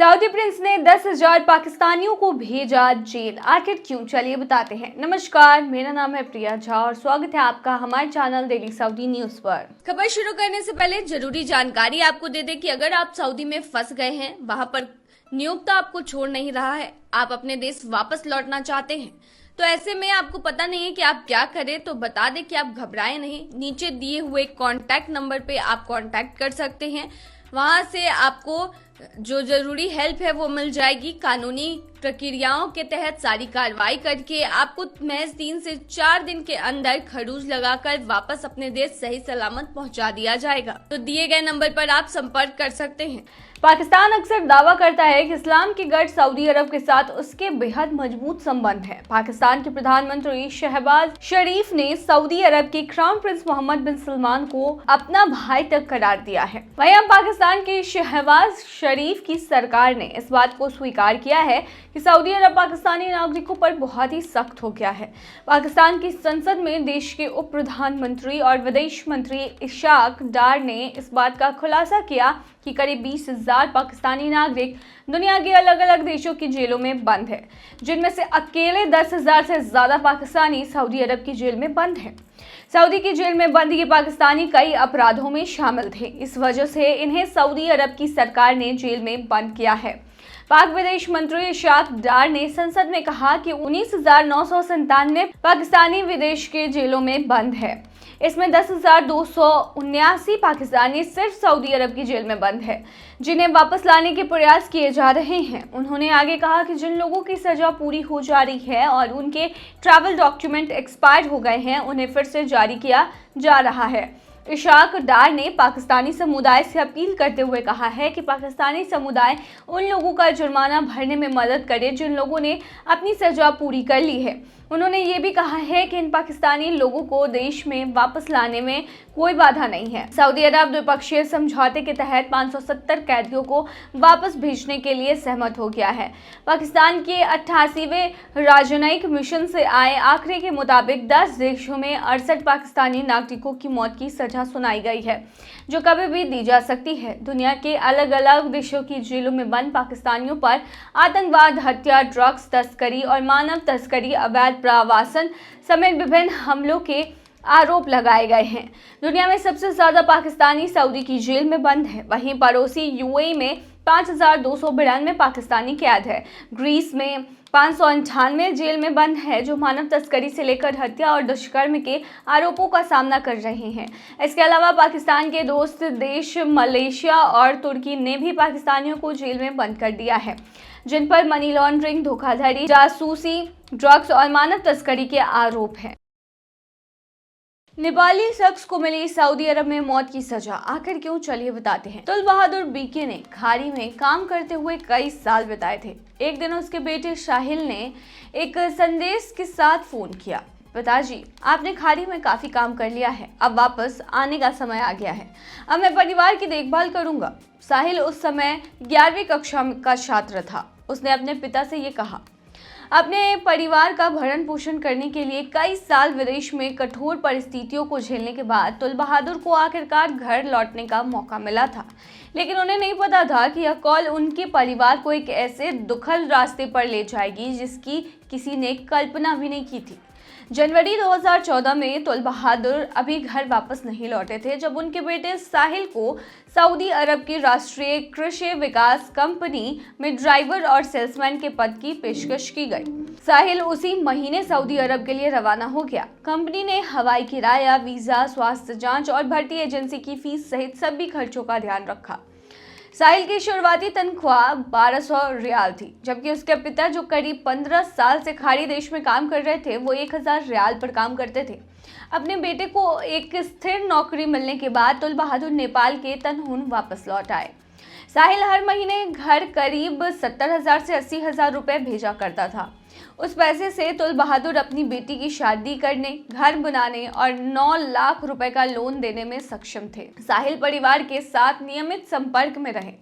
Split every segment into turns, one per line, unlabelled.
Saudi Prince ने 10,000 पाकिस्तानियों को भेजा जेल, आखिर क्यों? चलिए बताते हैं। नमस्कार, मेरा नाम है प्रिया झा और स्वागत है आपका हमारे चैनल डेली सऊदी न्यूज पर। खबर शुरू करने से पहले जरूरी जानकारी आपको दे दें कि अगर आप सऊदी में फंस गए हैं, वहां पर नियोक्ता आपको छोड़ नहीं रहा है, आप अपने देश वापस लौटना चाहते हैं, तो ऐसे में आपको पता नहीं है कि आप क्या करें, तो बता दें कि आप घबराएं नहीं। नीचे दिए हुए कॉन्टैक्ट नंबर पे आप कॉन्टैक्ट कर सकते हैं। वहां से आपको जो जरूरी हेल्प है वो मिल जाएगी। कानूनी प्रक्रियाओं के तहत सारी कार्रवाई करके आपको महज 3 से 4 दिन के अंदर खरूज लगाकर वापस अपने देश सही सलामत पहुंचा दिया जाएगा। तो दिए गए नंबर पर आप संपर्क कर सकते हैं। पाकिस्तान अक्सर दावा करता है कि इस्लाम की गढ़ सऊदी अरब के साथ उसके बेहद मजबूत संबंध है। पाकिस्तान के प्रधानमंत्री शहबाज शरीफ ने सऊदी अरब के क्राउन प्रिंस मोहम्मद बिन सलमान को अपना भाई तक करार दिया है। वहीं अब पाकिस्तान के शहबाज शरीफ की सरकार ने इस बात को स्वीकार किया है कि सऊदी अरब पाकिस्तानी नागरिकों पर बहुत ही सख्त हो गया है। पाकिस्तान की संसद में देश के उप प्रधानमंत्री और विदेश मंत्री इशाक डार ने इस बात का खुलासा किया कि करीब 20,000 पाकिस्तानी नागरिक दुनिया के अलग अलग देशों की जेलों में बंद है, जिनमें से अकेले 10,000 से ज्यादा पाकिस्तानी सऊदी अरब की जेल में बंद हैं। सऊदी की जेल में बंद ये पाकिस्तानी कई अपराधों में शामिल थे। इस वजह से इन्हें सऊदी अरब की सरकार ने जेल में बंद किया है। पाक विदेश मंत्री इशाक डार ने संसद में कहा कि 19,997 पाकिस्तानी विदेश के जेलों में बंद है। इसमें 10,279 पाकिस्तानी सिर्फ सऊदी अरब की जेल में बंद है, जिन्हें वापस लाने के प्रयास किए जा रहे हैं। उन्होंने आगे कहा कि जिन लोगों की सजा पूरी हो जा रही है और उनके ट्रैवल डॉक्यूमेंट एक्सपायर हो गए हैं, उन्हें फिर से जारी किया जा रहा है। इशाक डार ने पाकिस्तानी समुदाय से अपील करते हुए कहा है कि पाकिस्तानी समुदाय उन लोगों का जुर्माना भरने में मदद करे जिन लोगों ने अपनी सजा पूरी कर ली है। उन्होंने ये भी कहा है कि इन पाकिस्तानी लोगों को देश में वापस लाने में कोई बाधा नहीं है। सऊदी अरब द्विपक्षीय समझौते के तहत 570 कैदियों को वापस भेजने के लिए सहमत हो गया है। पाकिस्तान के 88वें राजनयिक मिशन से आए आंकड़े के मुताबिक 10 देशों में 68 पाकिस्तानी नागरिकों की मौत की सजा सुनाई गई है, जो कभी भी दी जा सकती है। दुनिया के अलग अलग देशों की जेलों में बंद पाकिस्तानियों पर आतंकवाद, हत्या, ड्रग्स तस्करी और मानव तस्करी, अवैध प्रवासन समेत विभिन्न हमलों के आरोप लगाए गए हैं। दुनिया में सबसे ज्यादा पाकिस्तानी सऊदी की जेल में बंद है। वहीं पड़ोसी यूएई में 5,292 पाकिस्तानी कैद है। ग्रीस में 598 जेल में बंद है, जो मानव तस्करी से लेकर हत्या और दुष्कर्म के आरोपों का सामना कर रहे हैं। इसके अलावा पाकिस्तान के दोस्त देश मलेशिया और तुर्की ने भी पाकिस्तानियों को जेल में बंद कर दिया है, जिन पर मनी लॉन्ड्रिंग, धोखाधड़ी, जासूसी, ड्रग्स और मानव तस्करी के आरोप हैं। नेपाली शख्स को मिली सऊदी अरब में मौत की सजा, आखिर क्यों? चलिए बताते हैं। तुल बहादुर बीके ने खाड़ी में काम करते हुए कई साल बिताए थे। एक दिन उसके बेटे साहिल ने एक संदेश के साथ फोन किया, पिताजी आपने खाड़ी में काफी काम कर लिया है, अब वापस आने का समय आ गया है, अब मैं परिवार की देखभाल करूंगा। साहिल उस समय 11वीं कक्षा का छात्र था। उसने अपने पिता से ये कहा। अपने परिवार का भरण पोषण करने के लिए कई साल विदेश में कठोर परिस्थितियों को झेलने के बाद तुल बहादुर को आखिरकार घर लौटने का मौका मिला था, लेकिन उन्हें नहीं पता था कि यह कॉल उनके परिवार को एक ऐसे दुखद रास्ते पर ले जाएगी जिसकी किसी ने कल्पना भी नहीं की थी। जनवरी 2014 में तुल बहादुर अभी घर वापस नहीं लौटे थे जब उनके बेटे साहिल को सऊदी अरब की राष्ट्रीय कृषि विकास कंपनी में ड्राइवर और सेल्समैन के पद की पेशकश की गई। साहिल उसी महीने सऊदी अरब के लिए रवाना हो गया। कंपनी ने हवाई किराया, वीजा, स्वास्थ्य जांच और भर्ती एजेंसी की फीस सहित सभी खर्चों का ध्यान रखा। साहिल की शुरुआती तनख्वाह 1200 रियाल थी, जबकि उसके पिता जो करीब 15 साल से खाड़ी देश में काम कर रहे थे, वो 1000 रियाल पर काम करते थे। अपने बेटे को एक स्थिर नौकरी मिलने के बाद तुल बहादुर नेपाल के तनहुन वापस लौट आए। साहिल हर महीने घर करीब 70,000 से 80,000 रुपए भेजा करता था। उस पैसे से तुल बहादुर अपनी बेटी की शादी करने, घर बनाने और 9 लाख रुपए का लोन देने में सक्षम थे। साहिल परिवार के साथ नियमित संपर्क में रहे,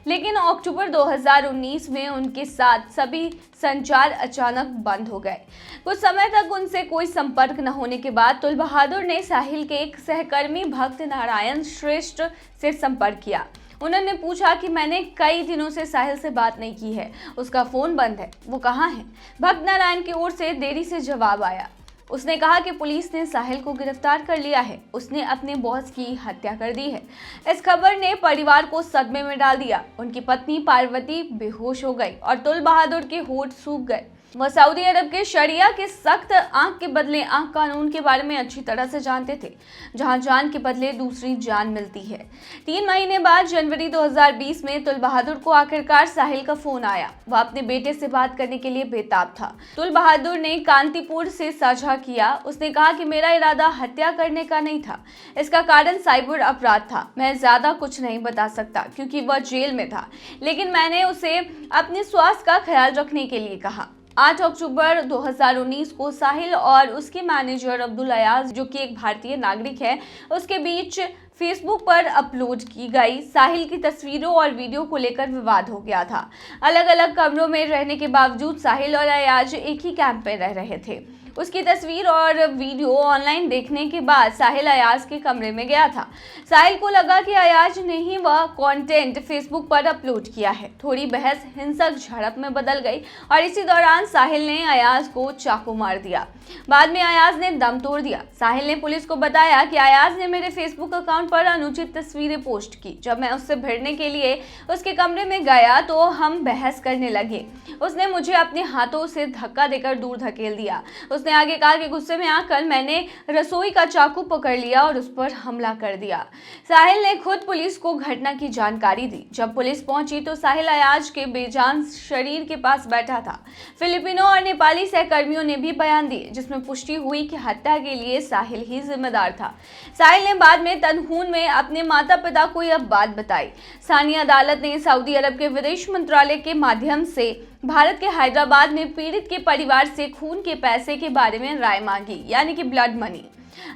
लेकिन अक्टूबर 2019 में उनके साथ सभी संचार अचानक बंद हो गए। कुछ समय तक उनसे कोई संपर्क न होने के बाद तुल बहादुर ने साहिल के एक सहकर्मी भक्त नारायण श्रेष्ठ से संपर्क किया। उन्होंने पूछा कि मैंने कई दिनों से साहिल से बात नहीं की है, उसका फोन बंद है, वो कहाँ है। भक्त नारायण की ओर से देरी से जवाब आया। उसने कहा कि पुलिस ने साहिल को गिरफ्तार कर लिया है, उसने अपने बॉस की हत्या कर दी है। इस खबर ने परिवार को सदमे में डाल दिया। उनकी पत्नी पार्वती बेहोश हो गई और तुल बहादुर के होठ सूख गए। वह सऊदी अरब के शरिया के सख्त आंख के बदले आंख कानून के बारे में अच्छी तरह से जानते थे, जहां जान के बदले दूसरी जान मिलती है। 3 महीने बाद जनवरी 2020 में तुल बहादुर को आखिरकार साहिल का फोन आया। वह अपने बेटे से बात करने के लिए बेताब था। तुल बहादुर ने कांतिपुर से साझा किया। उसने कहा कि मेरा इरादा हत्या करने का नहीं था, इसका कारण साइबर अपराध था। मैं ज्यादा कुछ नहीं बता सकता क्योंकि वह जेल में था, लेकिन मैंने उसे अपने स्वास्थ्य का ख्याल रखने के लिए कहा। 8 अक्टूबर 2019 को साहिल और उसके मैनेजर अब्दुल अयाज, जो कि एक भारतीय नागरिक है, उसके बीच फेसबुक पर अपलोड की गई साहिल की तस्वीरों और वीडियो को लेकर विवाद हो गया था। अलग अलग कमरों में रहने के बावजूद साहिल और अयाज एक ही कैंप में रह रहे थे। उसकी तस्वीर और वीडियो ऑनलाइन देखने के बाद साहिल अयाज के कमरे में गया था। साहिल को लगा कि अयाज ने ही वह कंटेंट फेसबुक पर अपलोड किया है। थोड़ी बहस हिंसक झड़प में बदल गई और इसी दौरान साहिल ने अयाज को चाकू मार दिया। बाद में अयाज ने दम तोड़ दिया। साहिल ने पुलिस को बताया कि अयाज ने मेरे फेसबुक अकाउंट पर अनुचित तस्वीरें पोस्ट की। जब मैं उससे भिड़ने के लिए उसके कमरे में गया तो हम बहस करने लगे। उसने मुझे अपने हाथों से धक्का देकर दूर धकेल दिया। उसने आगे कहा कि गुस्से में आकर मैंने रसोई का चाकू पकड़ लिया और उस पर हमला कर दिया। साहिल ने खुद पुलिस को घटना की जानकारी दी। जब पुलिस पहुंची तो साहिल अयाज के बेजान शरीर के पास बैठा था। फिलिपिनो और नेपाली सहकर्मियों ने भी बयान दिए, जिसमें पुष्टि हुई कि हत्या के लिए साहिल ही जिम्मेदार था। साहिल ने बाद में तनहून में अपने माता पिता को यह बात बताई। स्थानीय अदालत ने सऊदी अरब के विदेश मंत्रालय के माध्यम से भारत के हैदराबाद में पीड़ित के परिवार से खून के पैसे के बारे में राय मांगी, यानी कि ब्लड मनी।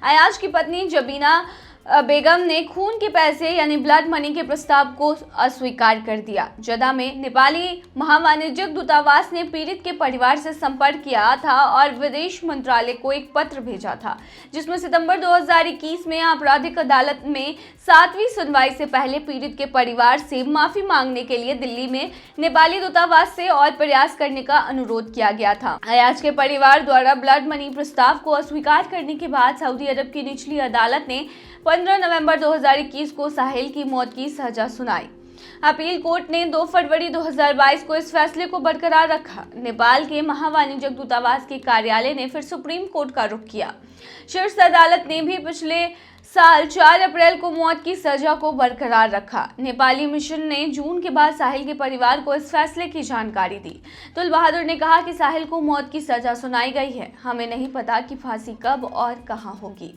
अयाज की पत्नी जबीना बेगम ने खून के पैसे यानी ब्लड मनी के प्रस्ताव को अस्वीकार कर दिया। जद्दा में नेपाली महावाणिज्यिक दूतावास ने पीड़ित के परिवार से संपर्क किया था और विदेश मंत्रालय को एक पत्र भेजा था, जिसमें सितंबर 2021 में आपराधिक अदालत में 7वीं सुनवाई से पहले पीड़ित के परिवार से माफी मांगने के लिए दिल्ली में नेपाली दूतावास से और प्रयास करने का अनुरोध किया गया था। अयाज के परिवार द्वारा ब्लड मनी प्रस्ताव को अस्वीकार करने के बाद सऊदी अरब की निचली अदालत ने 15 नवंबर 2021 को साहिल की मौत की सजा सुनाई। अपील कोर्ट ने 2 फरवरी 2022 को इस फैसले को बरकरार रखा। नेपाल के महावाणिज्यिक दूतावास के कार्यालय ने फिर सुप्रीम कोर्ट का रुख किया। शीर्ष अदालत ने भी पिछले साल 4 अप्रैल को मौत की सजा को बरकरार रखा। नेपाली मिशन ने जून के बाद साहिल के परिवार को इस फैसले की जानकारी दी। तुल बहादुर ने कहा कि साहिल को मौत की सजा सुनाई गई है, हमें नहीं पता कि फांसी कब और कहां होगी।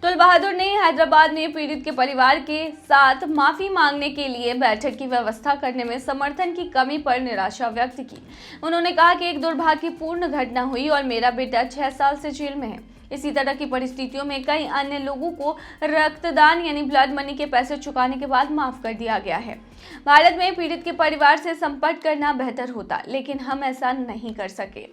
तुल बहादुर ने हैदराबाद में पीड़ित के परिवार के साथ माफी मांगने के लिए बैठक की व्यवस्था करने में समर्थन की कमी पर निराशा व्यक्त की। उन्होंने कहा कि एक दुर्भाग्यपूर्ण घटना हुई और मेरा बेटा 6 साल से जेल में है। इसी तरह की परिस्थितियों में कई अन्य लोगों को रक्तदान यानी ब्लड मनी के पैसे चुकाने के बाद माफ कर दिया गया है। भारत में पीड़ित के परिवार से संपर्क करना बेहतर होता, लेकिन हम ऐसा नहीं कर सके।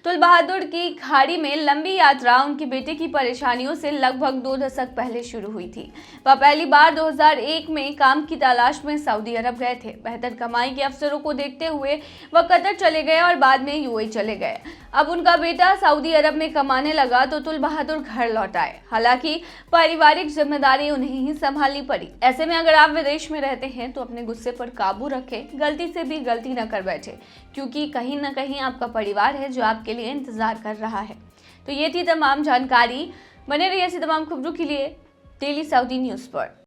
तुल बहादुर की खाड़ी में लंबी यात्रा उनके बेटे की परेशानियों से लगभग 2 दशक पहले शुरू हुई थी। वह पहली बार 2001 में काम की तलाश में सऊदी अरब गए थे। बेहतर कमाई के अवसरों को देखते हुए वह कतर चले गए और बाद में यूएई चले गए। अब उनका बेटा सऊदी अरब में कमाने लगा तो तुल बहादुर घर लौट आए। हालांकि पारिवारिक जिम्मेदारी उन्हें ही संभालनी पड़ी। ऐसे में अगर आप विदेश में रहते हैं तो अपने गुस्से पर काबू रखें, गलती से भी गलती न कर बैठे, क्योंकि कहीं ना कहीं आपका परिवार है जो आपके लिए इंतजार कर रहा है। तो ये थी तमाम जानकारी। बने रहिए ऐसी तमाम खबरों के लिए डेली सऊदी न्यूज़ पर।